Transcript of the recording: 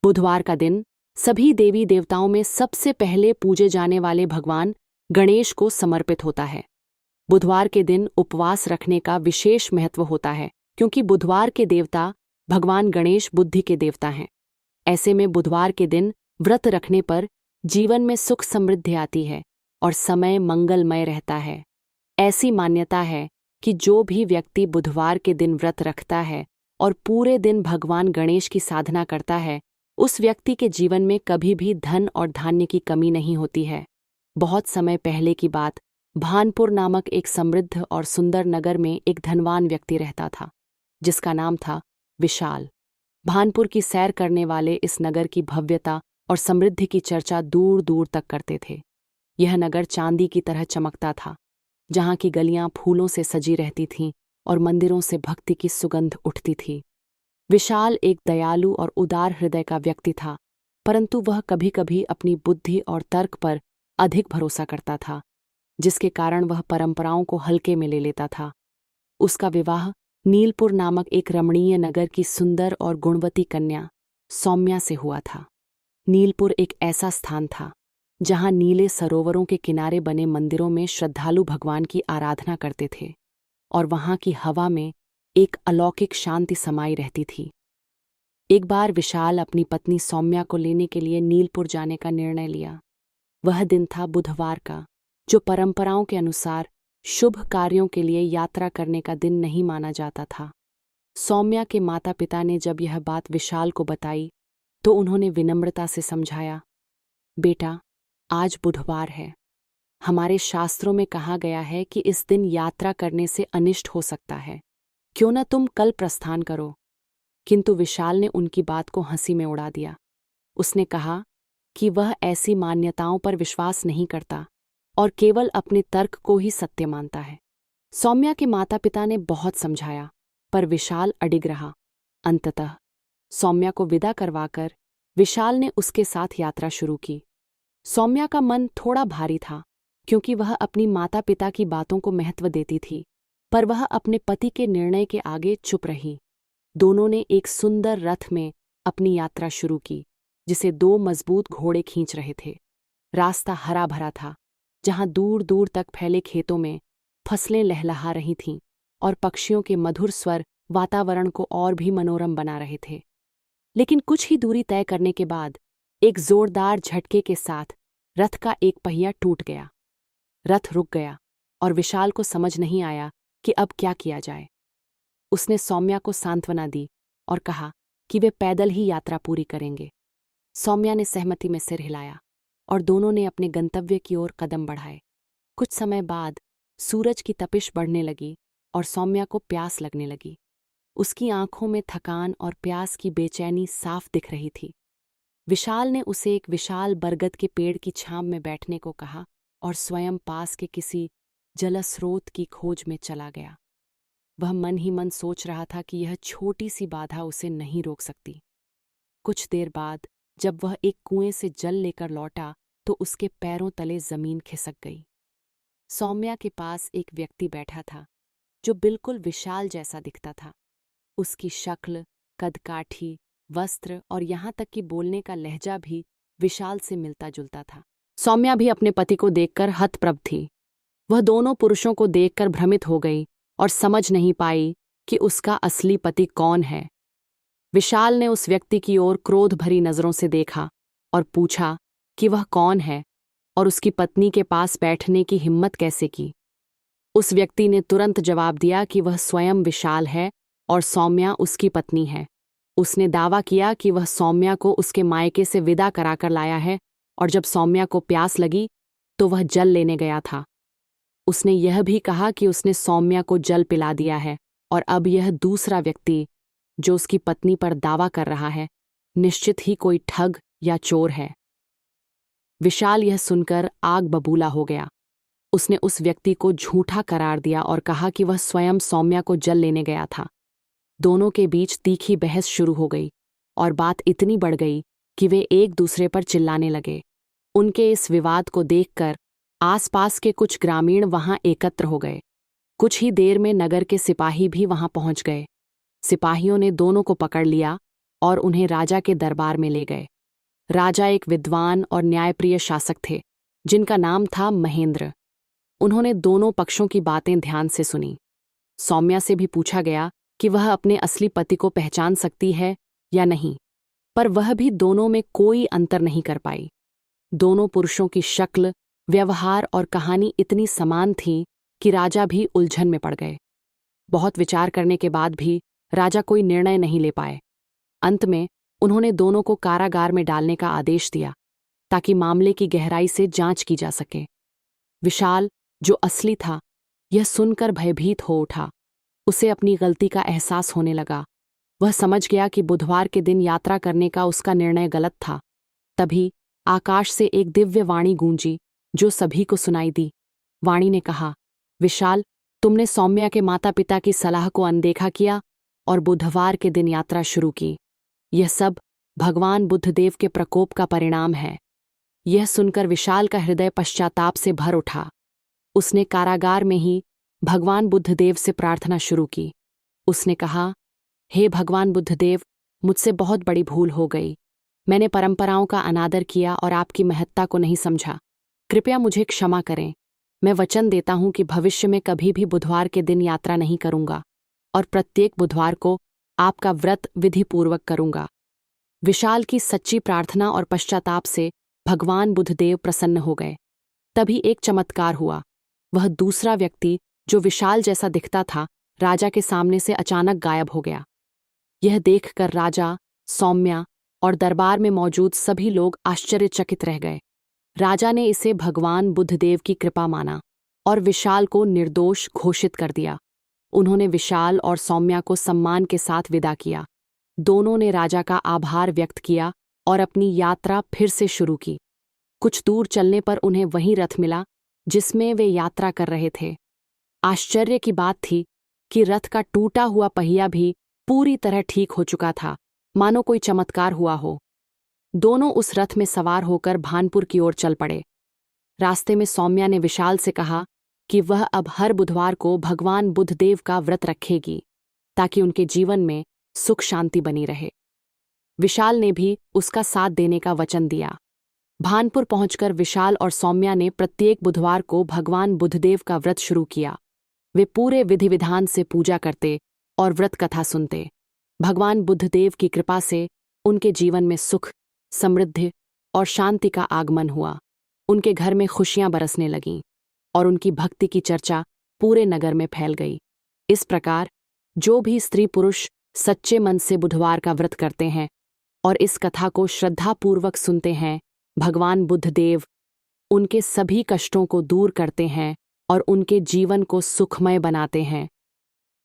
बुधवार का दिन सभी देवी देवताओं में सबसे पहले पूजे जाने वाले भगवान गणेश को समर्पित होता है। बुधवार के दिन उपवास रखने का विशेष महत्व होता है क्योंकि बुधवार के देवता भगवान गणेश बुद्धि के देवता हैं। ऐसे में बुधवार के दिन व्रत रखने पर जीवन में सुख समृद्धि आती है और समय मंगलमय रहता है। ऐसी मान्यता है कि जो भी व्यक्ति बुधवार के दिन व्रत रखता है और पूरे दिन भगवान गणेश की साधना करता है, उस व्यक्ति के जीवन में कभी भी धन और धान्य की कमी नहीं होती है। बहुत समय पहले की बात, भानपुर नामक एक समृद्ध और सुंदर नगर में एक धनवान व्यक्ति रहता था, जिसका नाम था विशाल। भानपुर की सैर करने वाले इस नगर की भव्यता और समृद्धि की चर्चा दूर दूर तक करते थे। यह नगर चांदी की तरह चमकता था, जहाँ की गलियां फूलों से सजी रहती थीं और मंदिरों से भक्ति की सुगंध उठती थी। विशाल एक दयालु और उदार हृदय का व्यक्ति था, परंतु वह कभी कभी अपनी बुद्धि और तर्क पर अधिक भरोसा करता था, जिसके कारण वह परंपराओं को हल्के में ले लेता था। उसका विवाह नीलपुर नामक एक रमणीय नगर की सुंदर और गुणवती कन्या सौम्या से हुआ था। नीलपुर एक ऐसा स्थान था जहां नीले सरोवरों के किनारे बने मंदिरों में श्रद्धालु भगवान की आराधना करते थे और वहां की हवा में एक अलौकिक शांति समाई रहती थी। एक बार विशाल अपनी पत्नी सौम्या को लेने के लिए नीलपुर जाने का निर्णय लिया। वह दिन था बुधवार का, जो परंपराओं के अनुसार शुभ कार्यों के लिए यात्रा करने का दिन नहीं माना जाता था। सौम्या के माता पिता ने जब यह बात विशाल को बताई तो उन्होंने विनम्रता से समझाया, बेटा, आज बुधवार है। हमारे शास्त्रों में कहा गया है कि इस दिन यात्रा करने से अनिष्ट हो सकता है। क्यों न तुम कल प्रस्थान करो। किंतु विशाल ने उनकी बात को हंसी में उड़ा दिया। उसने कहा कि वह ऐसी मान्यताओं पर विश्वास नहीं करता और केवल अपने तर्क को ही सत्य मानता है। सौम्या के माता पिता ने बहुत समझाया, पर विशाल अडिग रहा। अंततः सौम्या को विदा करवाकर विशाल ने उसके साथ यात्रा शुरू की। सौम्या का मन थोड़ा भारी था क्योंकि वह अपनी माता पिता की बातों को महत्व देती थी, पर वह अपने पति के निर्णय के आगे चुप रही। दोनों ने एक सुंदर रथ में अपनी यात्रा शुरू की, जिसे 2 मजबूत घोड़े खींच रहे थे। रास्ता हरा भरा था, जहां दूर दूर तक फैले खेतों में फसलें लहलहा रही थीं और पक्षियों के मधुर स्वर वातावरण को और भी मनोरम बना रहे थे। लेकिन कुछ ही दूरी तय करने के बाद एक जोरदार झटके के साथ रथ का एक पहिया टूट गया। रथ रुक गया और विशाल को समझ नहीं आया कि अब क्या किया जाए। उसने सौम्या को सांत्वना दी और कहा कि वे पैदल ही यात्रा पूरी करेंगे। सौम्या ने सहमति में सिर हिलाया और दोनों ने अपने गंतव्य की ओर कदम बढ़ाए। कुछ समय बाद सूरज की तपिश बढ़ने लगी और सौम्या को प्यास लगने लगी। उसकी आंखों में थकान और प्यास की बेचैनी साफ दिख रही थी। विशाल ने उसे एक विशाल बरगद के पेड़ की छांव में बैठने को कहा और स्वयं पास के किसी जलस्रोत की खोज में चला गया। वह मन ही मन सोच रहा था कि यह छोटी सी बाधा उसे नहीं रोक सकती। कुछ देर बाद जब वह एक कुएं से जल लेकर लौटा तो उसके पैरों तले जमीन खिसक गई। सौम्या के पास एक व्यक्ति बैठा था जो बिल्कुल विशाल जैसा दिखता था। उसकी शक्ल, कदकाठी, वस्त्र और यहाँ तक कि बोलने का लहजा भी विशाल से मिलता जुलता था। सौम्या भी अपने पति को देखकर हतप्रभ थी। वह दोनों पुरुषों को देखकर भ्रमित हो गई और समझ नहीं पाई कि उसका असली पति कौन है। विशाल ने उस व्यक्ति की ओर क्रोध भरी नजरों से देखा और पूछा कि वह कौन है और उसकी पत्नी के पास बैठने की हिम्मत कैसे की। उस व्यक्ति ने तुरंत जवाब दिया कि वह स्वयं विशाल है और सौम्या उसकी पत्नी है। उसने दावा किया कि वह सौम्या को उसके मायके से विदा कराकर लाया है और जब सौम्या को प्यास लगी तो वह जल लेने गया था। उसने यह भी कहा कि उसने सौम्या को जल पिला दिया है और अब यह दूसरा व्यक्ति जो उसकी पत्नी पर दावा कर रहा है, निश्चित ही कोई ठग या चोर है। विशाल यह सुनकर आग बबूला हो गया। उसने उस व्यक्ति को झूठा करार दिया और कहा कि वह स्वयं सौम्या को जल लेने गया था। दोनों के बीच तीखी बहस शुरू हो गई और बात इतनी बढ़ गई कि वे एक दूसरे पर चिल्लाने लगे। उनके इस विवाद को देखकर आसपास के कुछ ग्रामीण वहां एकत्र हो गए। कुछ ही देर में नगर के सिपाही भी वहां पहुंच गए। सिपाहियों ने दोनों को पकड़ लिया और उन्हें राजा के दरबार में ले गए। राजा एक विद्वान और न्यायप्रिय शासक थे, जिनका नाम था महेंद्र। उन्होंने दोनों पक्षों की बातें ध्यान से सुनी। सौम्या से भी पूछा गया कि वह अपने असली पति को पहचान सकती है या नहीं, पर वह भी दोनों में कोई अंतर नहीं कर पाई। दोनों पुरुषों की शक्ल, व्यवहार और कहानी इतनी समान थी कि राजा भी उलझन में पड़ गए। बहुत विचार करने के बाद भी राजा कोई निर्णय नहीं ले पाए। अंत में उन्होंने दोनों को कारागार में डालने का आदेश दिया, ताकि मामले की गहराई से जांच की जा सके। विशाल, जो असली था, यह सुनकर भयभीत हो उठा। उसे अपनी गलती का एहसास होने लगा। वह समझ गया कि बुधवार के दिन यात्रा करने का उसका निर्णय गलत था। तभी आकाश से एक दिव्य वाणी गूंजी, जो सभी को सुनाई दी। वाणी ने कहा, विशाल, तुमने सौम्या के माता पिता की सलाह को अनदेखा किया और बुधवार के दिन यात्रा शुरू की। यह सब भगवान बुद्धदेव के प्रकोप का परिणाम है। यह सुनकर विशाल का हृदय पश्चाताप से भर उठा। उसने कारागार में ही भगवान बुद्धदेव से प्रार्थना शुरू की। उसने कहा, हे भगवान बुद्धदेव, मुझसे बहुत बड़ी भूल हो गई। मैंने परंपराओं का अनादर किया और आपकी महत्ता को नहीं समझा। कृपया मुझे क्षमा करें। मैं वचन देता हूं कि भविष्य में कभी भी बुधवार के दिन यात्रा नहीं करूंगा और प्रत्येक बुधवार को आपका व्रत विधिपूर्वक करूंगा। विशाल की सच्ची प्रार्थना और पश्चाताप से भगवान बुद्धदेव प्रसन्न हो गए। तभी एक चमत्कार हुआ। वह दूसरा व्यक्ति, जो विशाल जैसा दिखता था, राजा के सामने से अचानक गायब हो गया। यह देखकर राजा, सौम्या और दरबार में मौजूद सभी लोग आश्चर्यचकित रह गए। राजा ने इसे भगवान बुद्धदेव की कृपा माना और विशाल को निर्दोष घोषित कर दिया। उन्होंने विशाल और सौम्या को सम्मान के साथ विदा किया। दोनों ने राजा का आभार व्यक्त किया और अपनी यात्रा फिर से शुरू की। कुछ दूर चलने पर उन्हें वही रथ मिला जिसमें वे यात्रा कर रहे थे। आश्चर्य की बात थी कि रथ का टूटा हुआ पहिया भी पूरी तरह ठीक हो चुका था, मानो कोई चमत्कार हुआ हो। दोनों उस रथ में सवार होकर भानपुर की ओर चल पड़े। रास्ते में सौम्या ने विशाल से कहा कि वह अब हर बुधवार को भगवान बुद्धदेव का व्रत रखेगी, ताकि उनके जीवन में सुख शांति बनी रहे। विशाल ने भी उसका साथ देने का वचन दिया। भानपुर पहुंचकर विशाल और सौम्या ने प्रत्येक बुधवार को भगवान बुद्धदेव का व्रत शुरू किया। वे पूरे विधि विधान से पूजा करते और व्रत कथा सुनते। भगवान बुद्धदेव की कृपा से उनके जीवन में सुख, समृद्धि और शांति का आगमन हुआ। उनके घर में खुशियां बरसने लगीं और उनकी भक्ति की चर्चा पूरे नगर में फैल गई। इस प्रकार जो भी स्त्री पुरुष सच्चे मन से बुधवार का व्रत करते हैं और इस कथा को श्रद्धापूर्वक सुनते हैं, भगवान बुद्धदेव उनके सभी कष्टों को दूर करते हैं और उनके जीवन को सुखमय बनाते हैं।